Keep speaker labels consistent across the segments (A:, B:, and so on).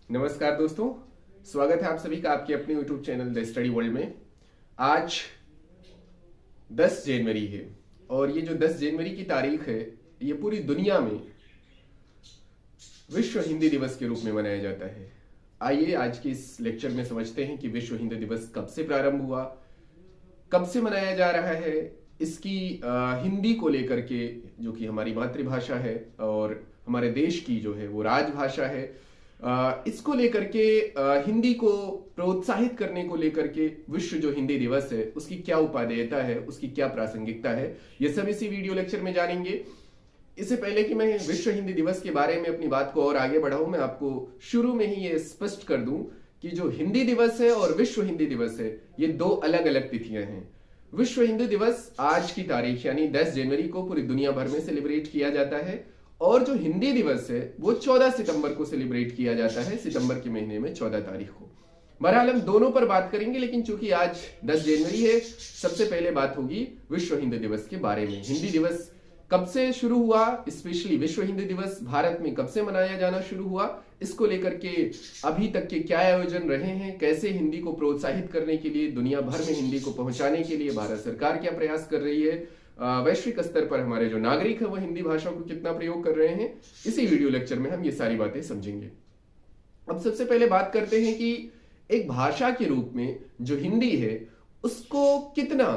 A: नमस्कार दोस्तों, स्वागत है आप सभी का आपके अपने YouTube channel the study world में। आज 10 जनवरी है और ये जो 10 जनवरी की तारीख है ये पूरी दुनिया में विश्व हिंदी दिवस के रूप में मनाया जाता है। आइए आज के इस लेक्चर में समझते हैं कि विश्व हिंदी दिवस कब से प्रारंभ हुआ, कब से मनाया जा रहा है, इसकी हिंदी को लेकर के जो कि हमारी मातृभाषा है और हमारे देश की जो है वो राजभाषा है, इसको लेकर के हिंदी को प्रोत्साहित करने को लेकर के विश्व जो हिंदी दिवस है उसकी क्या उपादेयता है, उसकी क्या प्रासंगिकता है, ये सब इसी वीडियो लेक्चर में जानेंगे। इससे पहले कि मैं विश्व हिंदी दिवस के बारे में अपनी बात को और आगे बढ़ाऊं, मैं आपको शुरू में ही ये स्पष्ट कर दूं कि जो हिंदी दिवस है और विश्व हिंदी दिवस है ये दो अलग अलग तिथियां हैं। विश्व हिंदी दिवस आज की तारीख यानी 10 जनवरी को पूरी दुनिया भर में सेलिब्रेट किया जाता है और जो हिंदी दिवस है वो 14 सितंबर को सेलिब्रेट किया जाता है, सितंबर के महीने में 14 तारीख को। बहरहाल हम दोनों पर बात करेंगे, लेकिन चूंकि आज 10 जनवरी है सबसे पहले बात होगी विश्व हिंदी दिवस के बारे में। हिंदी दिवस कब से शुरू हुआ, स्पेशली विश्व हिंदी दिवस भारत में कब से मनाया जाना शुरू हुआ, इसको लेकर के अभी तक के क्या आयोजन रहे हैं, कैसे हिंदी को प्रोत्साहित करने के लिए, दुनिया भर में हिंदी को पहुंचाने के लिए भारत सरकार क्या प्रयास कर रही है, वैश्विक स्तर पर हमारे जो नागरिक है वो हिंदी भाषा को कितना प्रयोग कर रहे हैं, इसी वीडियो लेक्चर में हम ये सारी बातें समझेंगे। अब सबसे पहले बात करते हैं कि एक भाषा के रूप में जो हिंदी है उसको कितना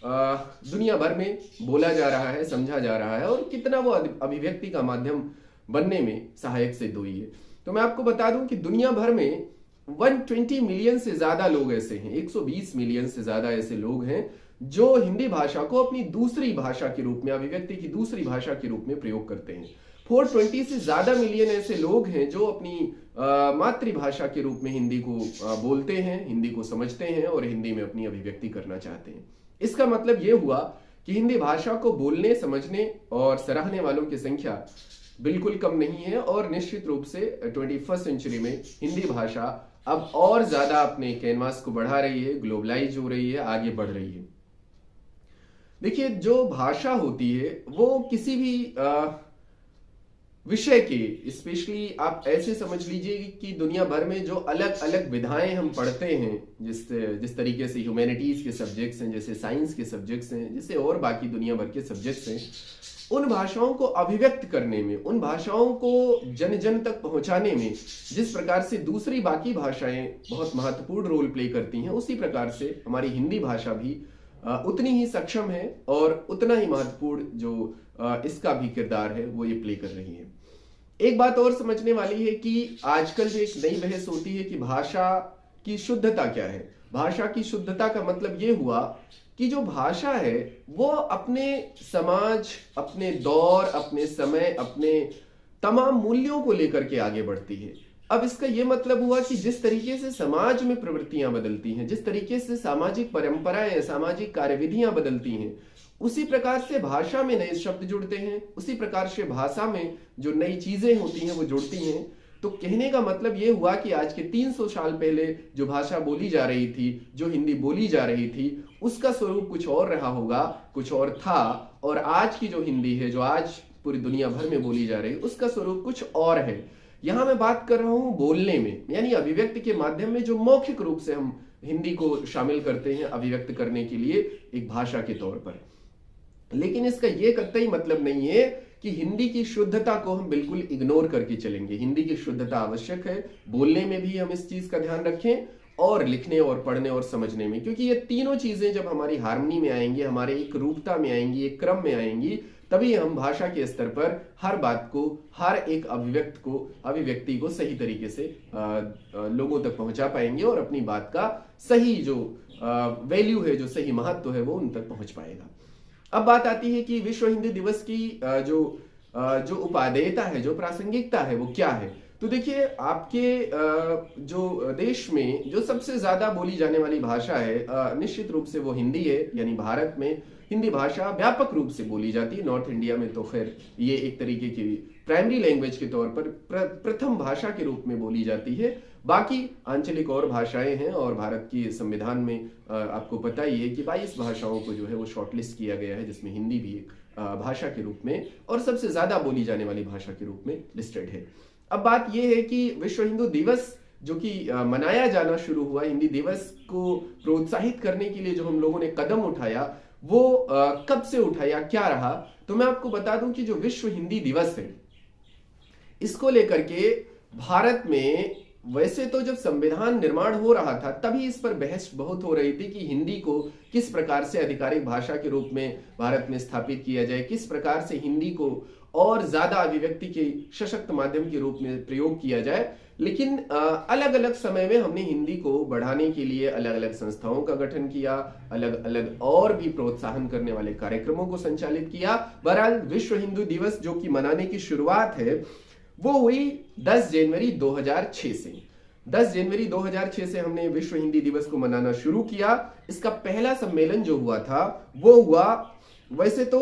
A: दुनिया भर में बोला जा रहा है, समझा जा रहा है और कितना वो अभिव्यक्ति का माध्यम बनने में सहायक सिद्ध हुई है। तो मैं आपको बता दूं कि दुनिया भर में 120 मिलियन से ज्यादा लोग ऐसे हैं, 120 मिलियन से ज्यादा ऐसे लोग हैं जो हिंदी भाषा को अपनी दूसरी भाषा के रूप में, अभिव्यक्ति की दूसरी भाषा के रूप में प्रयोग करते हैं। 420 से ज्यादा मिलियन ऐसे लोग हैं जो अपनी मातृभाषा के रूप में हिंदी को बोलते हैं, हिंदी को समझते हैं और हिंदी में अपनी अभिव्यक्ति करना चाहते हैं। इसका मतलब यह हुआ कि हिंदी भाषा को बोलने, समझने और सराहने वालों की संख्या बिल्कुल कम नहीं है और निश्चित रूप से 21st सेंचुरी में हिंदी भाषा अब और ज्यादा अपने कैनवास को बढ़ा रही है, ग्लोबलाइज हो रही है, आगे बढ़ रही है। देखिए, जो भाषा होती है वो किसी भी विषय के, स्पेशली आप ऐसे समझ लीजिए कि दुनिया भर में जो अलग अलग विधाएं हम पढ़ते हैं, जिस तरीके से ह्यूमैनिटीज के सब्जेक्ट्स हैं, जैसे साइंस के सब्जेक्ट्स हैं, जैसे और बाकी दुनिया भर के सब्जेक्ट्स हैं, उन भाषाओं को अभिव्यक्त करने में, उन भाषाओं को जन जन तक पहुंचाने में जिस प्रकार से दूसरी बाकी भाषाएं बहुत महत्वपूर्ण रोल प्ले करती हैं, उसी प्रकार से हमारी हिंदी भाषा भी उतनी ही सक्षम है और उतना ही महत्वपूर्ण जो इसका भी किरदार है वो ये प्ले कर रही है। एक बात और समझने वाली है कि आजकल जो एक नई बहस होती है कि भाषा की शुद्धता क्या है। भाषा की शुद्धता का मतलब ये हुआ कि जो भाषा है वो अपने समाज, अपने दौर, अपने समय, अपने तमाम मूल्यों को लेकर के आगे बढ़ती है। अब इसका यह मतलब हुआ कि जिस तरीके से समाज में प्रवृत्तियां बदलती हैं, जिस तरीके से सामाजिक परंपराएं, सामाजिक कार्यविधियां बदलती हैं, उसी प्रकार से भाषा में नए शब्द जुड़ते हैं, उसी प्रकार से भाषा में जो नई चीजें होती हैं वो जुड़ती हैं। तो कहने का मतलब ये हुआ कि आज के 300 साल पहले जो भाषा बोली जा रही थी, जो हिंदी बोली जा रही थी, उसका स्वरूप कुछ और रहा होगा, कुछ और था, और आज की जो हिंदी है, जो आज पूरी दुनिया भर में बोली जा रही है, उसका स्वरूप कुछ और है। यहां मैं बात कर रहा हूं बोलने में, यानी अभिव्यक्ति के माध्यम में जो मौखिक रूप से हम हिंदी को शामिल करते हैं अभिव्यक्त करने के लिए एक भाषा के तौर पर। लेकिन इसका यह कतई मतलब नहीं है कि हिंदी की शुद्धता को हम बिल्कुल इग्नोर करके चलेंगे। हिंदी की शुद्धता आवश्यक है, बोलने में भी हम इस चीज का ध्यान रखें और लिखने और पढ़ने और समझने में, क्योंकि ये तीनों चीजें जब हमारी हार्मनी में आएंगी, हमारे एक रूपता में आएंगी, एक क्रम में आएंगी, तभी हम भाषा के स्तर पर हर बात को, हर एक अभिव्यक्ति को सही तरीके से लोगों तक पहुंचा पाएंगे और अपनी बात का सही जो वैल्यू है, जो सही महत्व है, वो उन तक पहुंच पाएगा। अब बात आती है कि विश्व हिंदी दिवस की जो उपादेयता है, जो प्रासंगिकता है, वो क्या है। तो देखिए, आपके जो देश में जो सबसे ज्यादा बोली जाने वाली भाषा है निश्चित रूप से वो हिंदी है, यानी भारत में हिंदी भाषा व्यापक रूप से बोली जाती है। नॉर्थ इंडिया में तो खैर ये एक तरीके की प्राइमरी लैंग्वेज के तौर पर प्रथम भाषा के रूप में बोली जाती है। बाकी आंचलिक और भाषाएं हैं और भारत की संविधान में आपको पता ही है कि 22 भाषाओं को जो है वो शॉर्टलिस्ट किया गया है, जिसमें हिंदी भी एक भाषा के रूप में और सबसे ज्यादा बोली जाने वाली भाषा के रूप में लिस्टेड है। अब बात यह है कि विश्व हिंदू दिवस जो कि मनाया जाना शुरू हुआ, हिंदी दिवस को प्रोत्साहित करने के लिए जो हम लोगों ने कदम उठाया वो कब से उठाया, क्या रहा। तो मैं आपको बता दूं कि जो विश्व हिंदी दिवस है इसको लेकर के भारत में वैसे तो जब संविधान निर्माण हो रहा था तभी इस पर बहस बहुत हो रही थी कि हिंदी को किस प्रकार से आधिकारिक भाषा के रूप में भारत में स्थापित किया जाए, किस प्रकार से हिंदी को और ज्यादा अभिव्यक्ति के सशक्त माध्यम के रूप में प्रयोग किया जाए। लेकिन अलग अलग समय में हमने हिंदी को बढ़ाने के लिए अलग अलग संस्थाओं का गठन किया, अलग अलग और भी प्रोत्साहन करने वाले कार्यक्रमों को संचालित किया। बहरहाल विश्व हिंदू दिवस जो कि मनाने की शुरुआत है वो हुई 10 जनवरी 2006 से। 10 जनवरी 2006 से हमने विश्व हिंदी दिवस को मनाना शुरू किया। इसका पहला सम्मेलन जो हुआ था वो हुआ, वैसे तो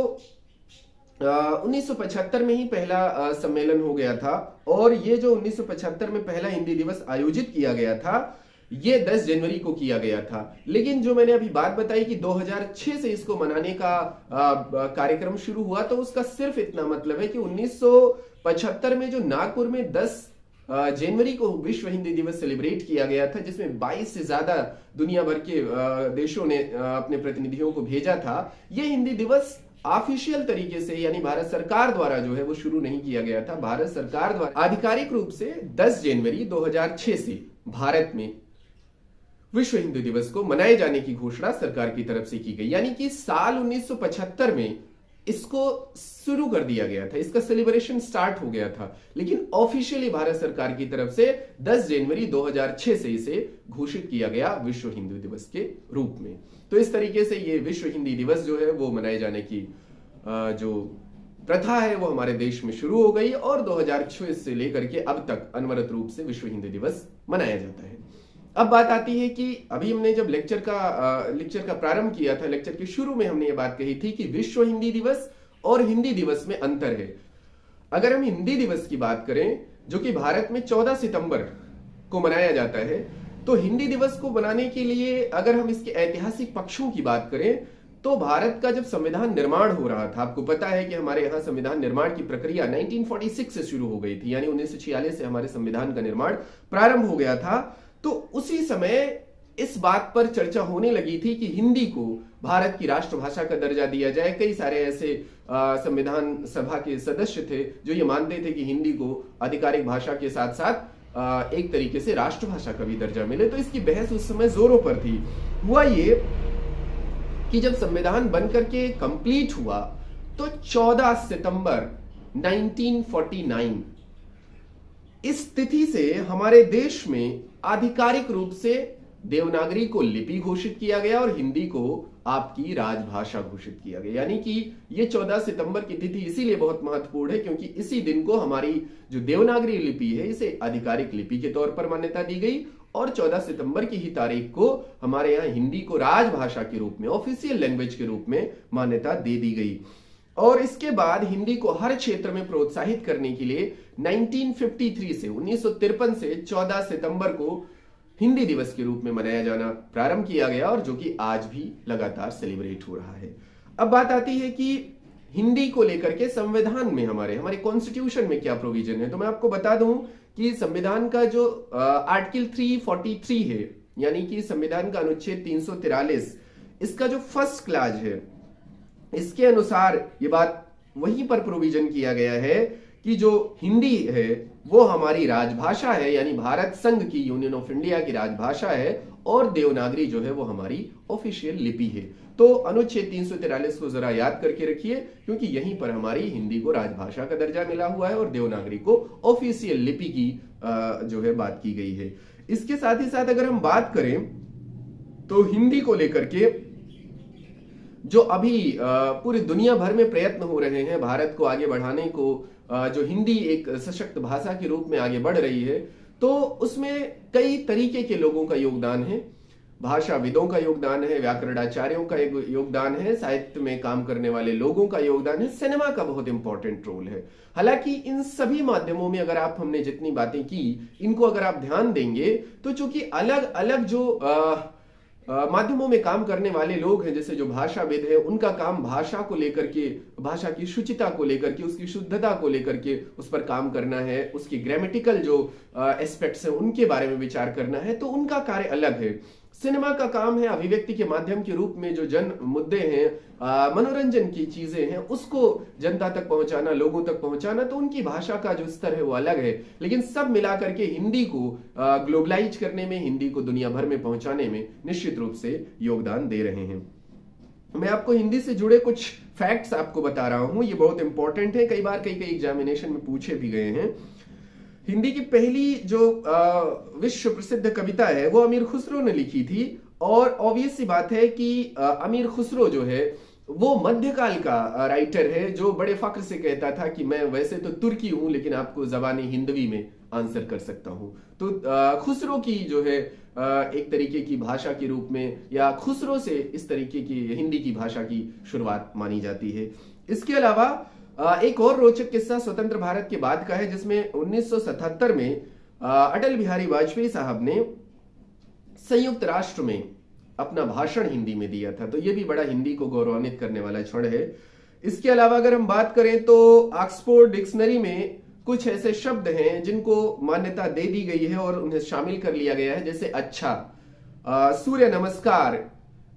A: 1975 में ही पहला सम्मेलन हो गया था, और ये जो 1975 में पहला हिंदी दिवस आयोजित किया गया था ये 10 जनवरी को किया गया था। लेकिन जो मैंने अभी बात बताई कि 2006 से इसको मनाने का कार्यक्रम शुरू हुआ, तो उसका सिर्फ इतना मतलब है कि 1975 में जो नागपुर में 10 जनवरी को विश्व हिंदी दिवस सेलिब्रेट किया गया था, जिसमें 22 से ज्यादा दुनिया भर के देशों ने अपने प्रतिनिधियों को भेजा था, ये हिंदी दिवस ऑफिशियल तरीके से यानी भारत सरकार द्वारा जो है वो शुरू नहीं किया गया था। भारत सरकार द्वारा आधिकारिक रूप से 10 जनवरी 2006 से भारत में विश्व हिंदू दिवस को मनाए जाने की घोषणा सरकार की तरफ से की गई, यानी कि साल 1975 में इसको शुरू कर दिया गया था, इसका सेलिब्रेशन स्टार्ट हो गया था। लेकिन ऑफिशियली भारत सरकार की तरफ से 10 जनवरी 2006 से इसे घोषित किया गया विश्व हिंदू दिवस के रूप में। तो इस तरीके से ये विश्व हिंदी दिवस जो है वो मनाए जाने की जो प्रथा है वो हमारे देश में शुरू हो गई, और 2006 से लेकर के अब तक अनवरत रूप से विश्व हिंदी दिवस मनाया जाता है। अब बात आती है कि अभी हमने जब लेक्चर का प्रारंभ किया था, लेक्चर के शुरू में हमने ये बात कही थी कि विश्व हिंदी दिवस और हिंदी दिवस में अंतर है। अगर हम हिंदी दिवस की बात करें जो कि भारत में 14 सितंबर को मनाया जाता है, तो हिंदी दिवस को मनाने के लिए अगर हम इसके ऐतिहासिक पक्षों की बात करें तो भारत का जब संविधान निर्माण हो रहा था, आपको पता है कि हमारे यहाँ संविधान निर्माण की प्रक्रिया 1946 से शुरू हो गई थी, यानी 1946 से हमारे संविधान का निर्माण प्रारंभ हो गया था। तो उसी समय इस बात पर चर्चा होने लगी थी कि हिंदी को भारत की राष्ट्रभाषा का दर्जा दिया जाए। कई सारे ऐसे संविधान सभा के सदस्य थे जो ये मानते थे कि हिंदी को आधिकारिक भाषा के साथ साथ एक तरीके से राष्ट्रभाषा का भी दर्जा मिले। तो इसकी बहस उस समय जोरों पर थी। हुआ ये कि जब संविधान बनकर के कंप्लीट हुआ तो 14 सितंबर 1949 इस तिथि से हमारे देश में आधिकारिक रूप से देवनागरी को लिपि घोषित किया गया और हिंदी को आपकी राजभाषा घोषित किया गया। यानी कि ये 14 सितंबर की तिथि इसीलिए बहुत महत्वपूर्ण है क्योंकि इसी दिन को हमारी जो देवनागरी लिपि है इसे आधिकारिक लिपि के तौर पर मान्यता दी गई, और 14 सितंबर की ही तारीख को हमारे यहाँ हिंदी को राजभाषा के रूप में, ऑफिशियल लैंग्वेज के रूप में मान्यता दे दी गई। और इसके बाद हिंदी को हर क्षेत्र में प्रोत्साहित करने के लिए 1953 से 1953 से 14 सितंबर को हिंदी दिवस के रूप में मनाया जाना प्रारंभ किया गया, और जो कि आज भी लगातार सेलिब्रेट हो रहा है। अब बात आती है कि हिंदी को लेकर के संविधान में हमारे कॉन्स्टिट्यूशन में क्या प्रोविजन है। तो मैं आपको बता दूं कि संविधान का जो आर्टिकल 343 है, यानी कि संविधान का अनुच्छेद 343, इसका जो फर्स्ट क्लॉज है, इसके अनुसार ये बात वहीं पर प्रोविजन किया गया है कि जो हिंदी है वो हमारी राजभाषा है, यानी भारत संघ की, यूनियन ऑफ इंडिया की राजभाषा है, और देवनागरी जो है वो हमारी ऑफिशियल लिपि है। तो अनुच्छेद 343 को जरा याद करके रखिए क्योंकि यहीं पर हमारी हिंदी को राजभाषा का दर्जा मिला हुआ है और देवनागरी को ऑफिशियल लिपि की जो है बात की गई है। इसके साथ ही साथ अगर हम बात करें तो हिंदी को लेकर के जो अभी पूरी दुनिया भर में प्रयत्न हो रहे हैं भारत को आगे बढ़ाने को, जो हिंदी एक सशक्त भाषा के रूप में आगे बढ़ रही है, तो उसमें कई तरीके के लोगों का योगदान है। भाषाविदों का योगदान है, व्याकरणाचार्यों का योगदान है, साहित्य में काम करने वाले लोगों का योगदान है, सिनेमा का बहुत इंपॉर्टेंट रोल है। हालांकि इन सभी माध्यमों में अगर आप, हमने जितनी बातें की, इनको अगर आप ध्यान देंगे तो चूंकि अलग अलग जो माध्यमों में काम करने वाले लोग हैं, जैसे जो भाषाविद हैं, उनका काम भाषा को लेकर के, भाषा की शुचिता को लेकर के, उसकी शुद्धता को लेकर के उस पर काम करना है, उसकी ग्रामेटिकल जो एस्पेक्ट्स हैं उनके बारे में विचार करना है, तो उनका कार्य अलग है। सिनेमा का काम है अभिव्यक्ति के माध्यम के रूप में जो जन मुद्दे हैं, मनोरंजन की चीजें हैं, उसको जनता तक पहुंचाना, लोगों तक पहुंचाना, तो उनकी भाषा का जो स्तर है वो अलग है। लेकिन सब मिलाकर के हिंदी को ग्लोबलाइज करने में, हिंदी को दुनिया भर में पहुंचाने में निश्चित रूप से योगदान दे रहे हैं। मैं आपको हिंदी से जुड़े कुछ फैक्ट्स आपको बता रहा हूं, ये बहुत इंपॉर्टेंट है, कई बार कई एग्जामिनेशन में पूछे भी गए हैं। हिंदी की पहली जो विश्व प्रसिद्ध कविता है वो अमीर खुसरो ने लिखी थी, और ऑब्वियस सी बात है कि अमीर खुसरो जो है वो मध्यकाल का राइटर है, जो बड़े फख्र से कहता था कि मैं वैसे तो तुर्की हूं लेकिन आपको जबानी हिंदवी में आंसर कर सकता हूं। तो खुसरो की जो है एक तरीके की भाषा के रूप में, या खुसरो से इस तरीके की हिंदी की भाषा की शुरुआत मानी जाती है। इसके अलावा एक और रोचक किस्सा स्वतंत्र भारत के बाद का है, जिसमें 1977 में अटल बिहारी वाजपेयी साहब ने संयुक्त राष्ट्र में अपना भाषण हिंदी में दिया था, तो ये भी बड़ा हिंदी को गौरवान्वित करने वाला क्षण है। इसके अलावा अगर हम बात करें तो ऑक्सफोर्ड डिक्शनरी में कुछ ऐसे शब्द हैं जिनको मान्यता दे दी गई है और उन्हें शामिल कर लिया गया है, जैसे अच्छा, सूर्य नमस्कार,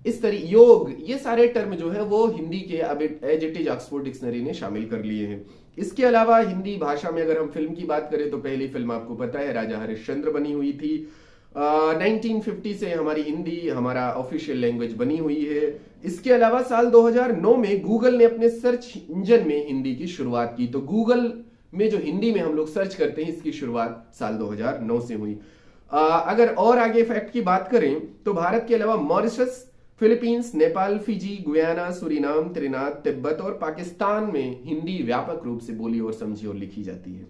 A: इस तरह योग, ये सारे टर्म जो है वो हिंदी के अब as it is Oxford dictionary ने शामिल कर लिए हैं। इसके अलावा हिंदी भाषा में अगर हम फिल्म की बात करें तो पहली फिल्म आपको पता है राजा हरिश्चंद्र बनी हुई थी। 1950 से हमारी हिंदी हमारा ऑफिशियल लैंग्वेज बनी हुई है। इसके अलावा साल 2009 में गूगल ने अपने सर्च इंजन में हिंदी की शुरुआत की, तो गूगल में जो हिंदी में हम लोग सर्च करते हैं इसकी शुरुआत साल 2009 से हुई। अगर और आगे फैक्ट की बात करें तो भारत के अलावा Mauritius, Philippines, Nepal, Fiji, Guyana, Suriname, त्रिनाद, Tibet और पाकिस्तान में हिंदी व्यापक रूप से बोली और समझी और लिखी जाती है।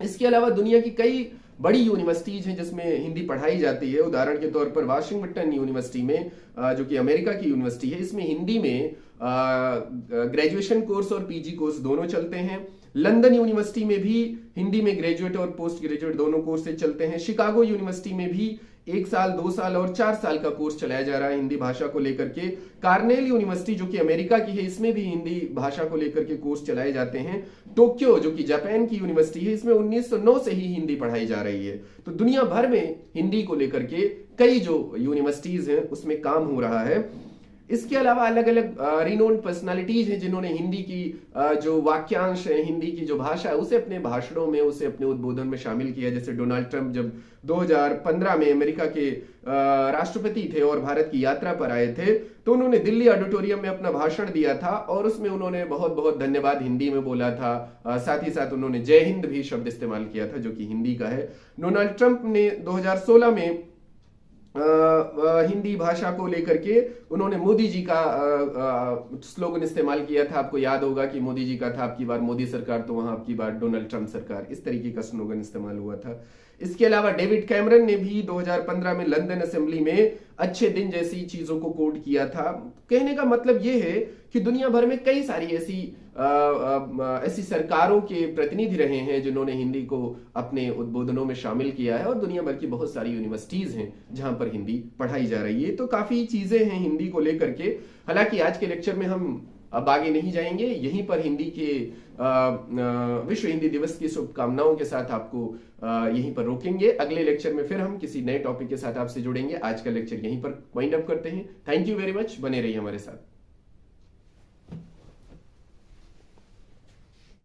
A: इसके अलावा दुनिया की कई बड़ी यूनिवर्सिटीज हैं जिसमें हिंदी पढ़ाई जाती है। उदाहरण के तौर पर वाशिंगटन यूनिवर्सिटी में, जो कि अमेरिका की यूनिवर्सिटी है, इसमें हिंदी में ग्रेजुएशन कोर्स और पीजी कोर्स दोनों चलते हैं। लंदन यूनिवर्सिटी में भी हिंदी में ग्रेजुएट और पोस्ट ग्रेजुएट दोनों कोर्सेज चलते हैं। शिकागो यूनिवर्सिटी में भी 1 साल, 2 साल और 4 साल का कोर्स चलाया जा रहा है हिंदी भाषा को लेकर के। कार्नेल यूनिवर्सिटी जो कि अमेरिका की है, इसमें भी हिंदी भाषा को लेकर के कोर्स चलाए जाते हैं। टोक्यो जो कि जापान की यूनिवर्सिटी है, इसमें 1909 से ही हिंदी पढ़ाई जा रही है। तो दुनिया भर में हिंदी को लेकर के कई जो यूनिवर्सिटीज हैं उसमें काम हो रहा है। इसके अलावा अलग अलग रिनोन्ड पर्सनालिटीज हैं जिन्होंने हिंदी की जो वाक्यांश है, हिंदी की जो भाषा है, उसे अपने भाषणों में, उसे अपने उद्बोधन में शामिल किया। जैसे डोनाल्ड ट्रंप जब 2015 में अमेरिका के राष्ट्रपति थे और भारत की यात्रा पर आए थे, तो उन्होंने दिल्ली ऑडिटोरियम में अपना भाषण दिया था और उसमें उन्होंने बहुत बहुत धन्यवाद हिंदी में बोला था। साथ ही साथ उन्होंने जय हिंद भी शब्द इस्तेमाल किया था जो कि हिंदी का है। डोनाल्ड ट्रंप ने 2016 में हिंदी भाषा को लेकर के उन्होंने मोदी जी का स्लोगन इस्तेमाल किया था। आपको याद होगा कि मोदी जी का था आपकी बार मोदी सरकार, तो वहां आपकी बार डोनाल्ड ट्रंप सरकार, इस तरीके का स्लोगन इस्तेमाल हुआ था। इसके अलावा डेविड कैमरन ने भी 2015 में लंदन असेंबली में अच्छे दिन जैसी चीजों को कोट किया था। कहने का मतलब यह है कि दुनिया भर में कई सारी ऐसी सरकारों के प्रतिनिधि रहे हैं जिन्होंने हिंदी को अपने उद्बोधनों में शामिल किया है, और दुनिया भर की बहुत सारी यूनिवर्सिटीज हैं जहां पर हिंदी पढ़ाई जा रही है। तो काफी चीजें हैं हिंदी को लेकर के। हालांकि आज के लेक्चर में हम अब आगे नहीं जाएंगे, यहीं पर हिंदी के विश्व हिंदी दिवस की शुभकामनाओं के साथ आपको यहीं पर रोकेंगे। अगले लेक्चर में फिर हम किसी नए टॉपिक के साथ आपसे जुड़ेंगे। आज का लेक्चर यहीं पर वाइंड अप करते हैं। थैंक यू वेरी मच, बने रहिए हमारे साथ।